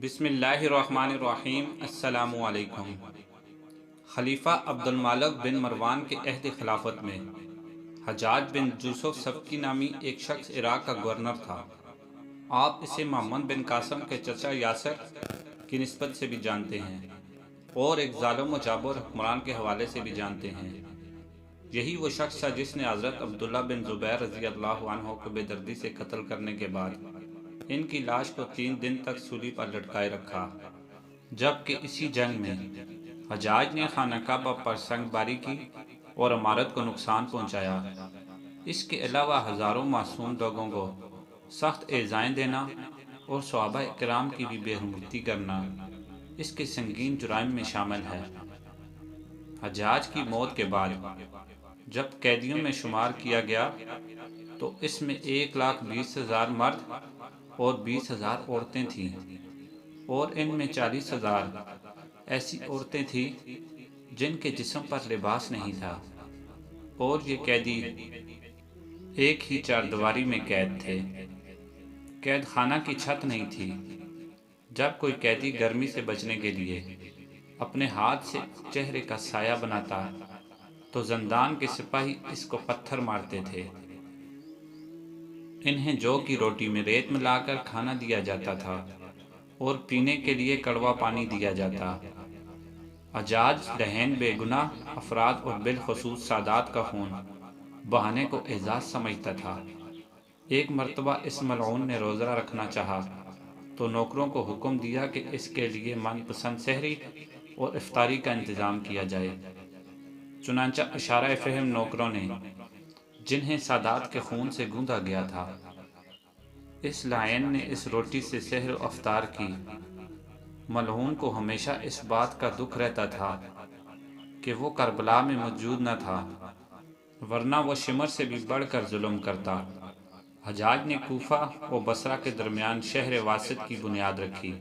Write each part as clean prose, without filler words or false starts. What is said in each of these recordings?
بسم اللہ الرحمن الرحیم۔ السلام علیکم۔ خلیفہ عبد المالک بن مروان کے عہد خلافت میں حجاج بن یوسف سبکی نامی ایک شخص عراق کا گورنر تھا۔ آپ اسے محمد بن قاسم کے چچا یاسر کی نسبت سے بھی جانتے ہیں اور ایک ظالم و جابر حکمران کے حوالے سے بھی جانتے ہیں۔ یہی وہ شخص تھا جس نے حضرت عبداللہ بن زبیر رضی اللہ عنہ کو بے دردی سے قتل کرنے کے بعد ان کی لاش کو 3 دن تک سولی پر لٹکائے رکھا، جبکہ اسی جنگ میں حجاج نے خانہ کعبہ پر سنگ باری کی اور عمارت کو نقصان پہنچایا۔ اس کے علاوہ ہزاروں معصوم لوگوں کو سخت ایذائیں دینا اور صحابہ کرام کی بھی بے حرمتی کرنا اس کے سنگین جرائم میں شامل ہے۔ حجاج کی موت کے بعد جب قیدیوں میں شمار کیا گیا تو اس میں 1,20,000 مرد اور 20,000 عورتیں تھیں، اور ان میں 40,000 ایسی عورتیں تھیں جن کے جسم پر لباس نہیں تھا، اور یہ قیدی ایک ہی چاردیواری میں قید تھے۔ قید خانہ کی چھت نہیں تھی۔ جب کوئی قیدی گرمی سے بچنے کے لیے اپنے ہاتھ سے چہرے کا سایہ بناتا تو زندان کے سپاہی اس کو پتھر مارتے تھے۔ انہیں جو کی روٹی میں ریت ملا کر کھانا دیا جاتا تھا اور پینے کے لیے کڑوا پانی دیا جاتا۔ حجاج لعین بے گناہ افراد اور بالخصوص سادات کا خون بہانے کو اعزاز سمجھتا تھا۔ ایک مرتبہ اس ملعون نے روزہ رکھنا چاہا تو نوکروں کو حکم دیا کہ اس کے لیے من پسند سحری اور افطاری کا انتظام کیا جائے۔ چنانچہ اشارہ فہم نوکروں نے، جنہیں سادات کے خون سے گوندا گیا تھا، اس لعین نے اس روٹی سے سحر و افطار کی۔ ملعون کو ہمیشہ اس بات کا دکھ رہتا تھا کہ وہ کربلا میں موجود نہ تھا، ورنہ وہ شمر سے بھی بڑھ کر ظلم کرتا۔ حجاج نے کوفہ و بصرہ کے درمیان شہر واسط کی بنیاد رکھی،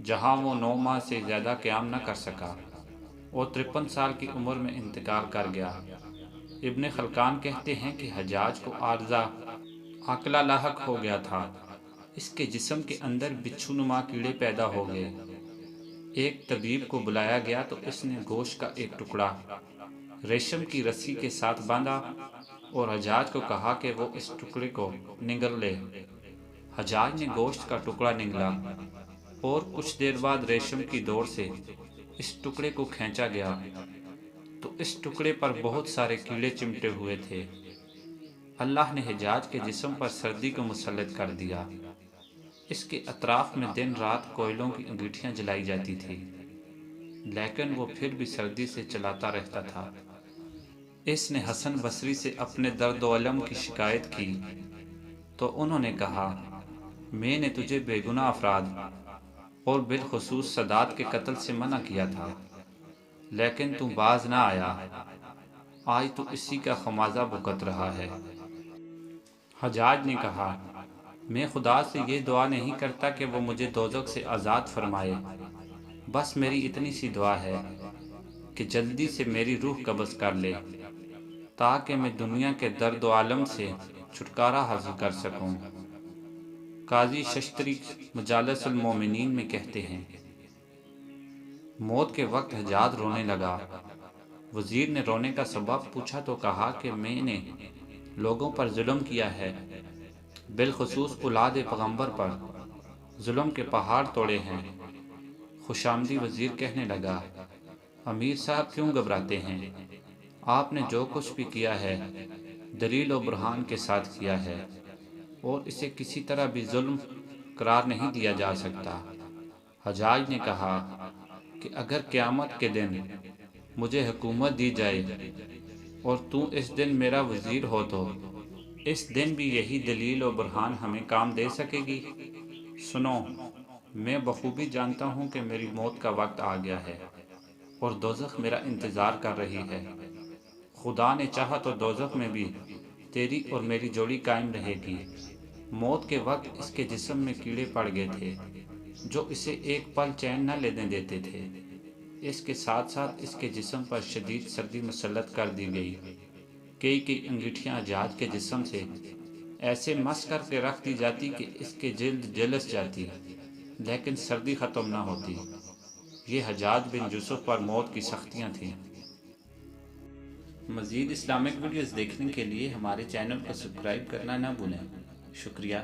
جہاں وہ 9 ماہ سے زیادہ قیام نہ کر سکا اور 53 سال کی عمر میں انتقال کر گیا۔ ابن خلکان کہتے ہیں کہ حجاج کو عارضہ عقلہ لاحق ہو گیا تھا۔ اس کے جسم کے اندر بچھو نما کیڑے پیدا ہو گئے۔ ایک طبیب کو بلایا گیا تو اس نے گوشت کا ایک ٹکڑا ریشم کی رسی کے ساتھ باندھا اور حجاج کو کہا کہ وہ اس ٹکڑے کو نگل لے۔ حجاج نے گوشت کا ٹکڑا نگلا اور کچھ دیر بعد ریشم کی ڈور سے اس ٹکڑے کو کھینچا گیا تو اس ٹکڑے پر بہت سارے کیڑے چمٹے ہوئے تھے۔ اللہ نے حجاج کے جسم پر سردی کو مسلط کر دیا۔ اس کے اطراف میں دن رات کوئلوں کی انگیٹھیاں جلائی جاتی تھی، لیکن وہ پھر بھی سردی سے چلاتا رہتا تھا۔ اس نے حسن بصری سے اپنے درد و الم کی شکایت کی تو انہوں نے کہا، میں نے تجھے بے گناہ افراد اور بالخصوص سادات کے قتل سے منع کیا تھا، لیکن تو باز نہ آیا۔ آج تو اسی کا خمیازہ بھگت رہا ہے۔ حجاج نے کہا، میں خدا سے یہ دعا نہیں کرتا کہ وہ مجھے دوزخ سے آزاد فرمائے، بس میری اتنی سی دعا ہے کہ جلدی سے میری روح قبض کر لے تاکہ میں دنیا کے درد و عالم سے چھٹکارا حاصل کر سکوں۔ قاضی ششتری مجالس المومنین میں کہتے ہیں، موت کے وقت حجاج رونے لگا۔ وزیر نے رونے کا سبب پوچھا تو کہا کہ میں نے لوگوں پر ظلم کیا ہے، بالخصوص اولاد پیغمبر پر ظلم کے پہاڑ توڑے ہیں۔ خوشامدی وزیر کہنے لگا، امیر صاحب کیوں گھبراتے ہیں؟ آپ نے جو کچھ بھی کیا ہے دلیل و برہان کے ساتھ کیا ہے اور اسے کسی طرح بھی ظلم قرار نہیں دیا جا سکتا۔ حجاج نے کہا کہ اگر قیامت کے دن مجھے حکومت دی جائے اور تو اس دن میرا وزیر ہو تو اس دن بھی یہی دلیل و برہان ہمیں کام دے سکے گی؟ سنو، میں بخوبی جانتا ہوں کہ میری موت کا وقت آ گیا ہے اور دوزخ میرا انتظار کر رہی ہے۔ خدا نے چاہا تو دوزخ میں بھی تیری اور میری جوڑی قائم رہے گی۔ موت کے وقت اس کے جسم میں کیڑے پڑ گئے تھے جو اسے ایک پل چین نہ لینے دیتے تھے۔ اس کے ساتھ ساتھ اس کے جسم پر شدید سردی مسلط کر دی گئی۔ کئی انگیٹھیاں حجاج کے جسم سے ایسے مس کر کے رکھ دی جاتی کہ اس کے جلد جلس جاتی، لیکن سردی ختم نہ ہوتی۔ یہ حجاج بن یوسف پر موت کی سختیاں تھیں۔ مزید اسلامک ویڈیوز دیکھنے کے لیے ہمارے چینل کو سبسکرائب کرنا نہ بھولیں۔ شکریہ۔